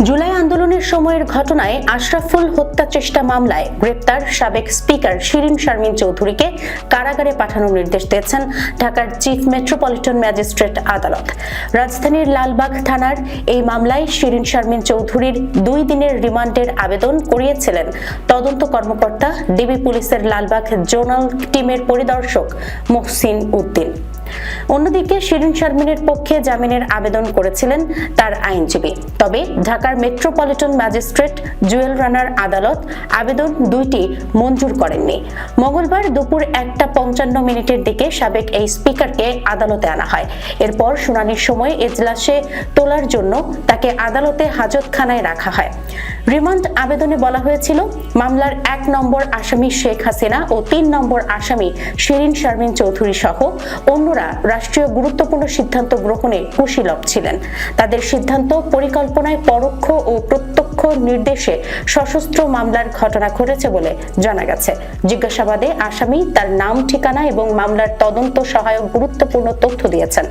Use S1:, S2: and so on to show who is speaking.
S1: জুলাই আন্দোলনের সময়ের ঘটনায় আশরাফুল হত্যা চেষ্টা মামলায় গ্রেপ্তার সাবেক স্পিকার শিরিন শারমিন চৌধুরীকে কারাগারে পাঠানোর নির্দেশ দিয়েছেন ঢাকার চিফ মেট্রোপলিটন ম্যাজিস্ট্রেট আদালত। রাজধানীর লালবাগ থানার এই মামলায় শিরিন শারমিন চৌধুরীর 2 দিনের রিমান্ডের আবেদন করিয়েছিলেন তদন্ত কর্মকর্তা ডিবি পুলিশের লালবাগ জোনাল টিমের পরিদর্শক মোহসিন উদ্দিন। অন্যদিকে শিরিন শারমিনের পক্ষে জামিনের আবেদন করেছিলেন তার আইনজীবী। তবে ঢাকার মেট্রোপলিটন ম্যাজিস্ট্রেট জুয়েল রানার আদালত আবেদন দুইটি মঞ্জুর করেননি। মঙ্গলবার দুপুর 1:55 দিকে সাবেক এই স্পিকারকে আদালতে আনা হয়। এরপর শুনানির সময় এজলাসে তোলার জন্য তাকে আদালতে হাজতখানায় রাখা হয়। রিমান্ড আবেদনে বলা হয়েছিল, মামলার 1 নম্বর আসামি শেখ হাসিনা ও 3 নম্বর আসামি শিরিন শারমিন চৌধুরী সহ অন্যরা রাষ্ট্রীয় গুরুত্বপূর্ণ সিদ্ধান্ত গ্রহণে কুশীলব ছিলেন। তাদের সিদ্ধান্ত পরিকল্পনায় পরোক্ষ ও প্রত্যক্ষ নির্দেশে সশস্ত্র মামলার ঘটনা ঘটেছে বলে জানা গেছে। জিজ্ঞাসাবাদে আসামি তার নাম, ঠিকানা এবং মামলার তদন্ত সহায়ক গুরুত্বপূর্ণ তথ্য দিয়েছেন।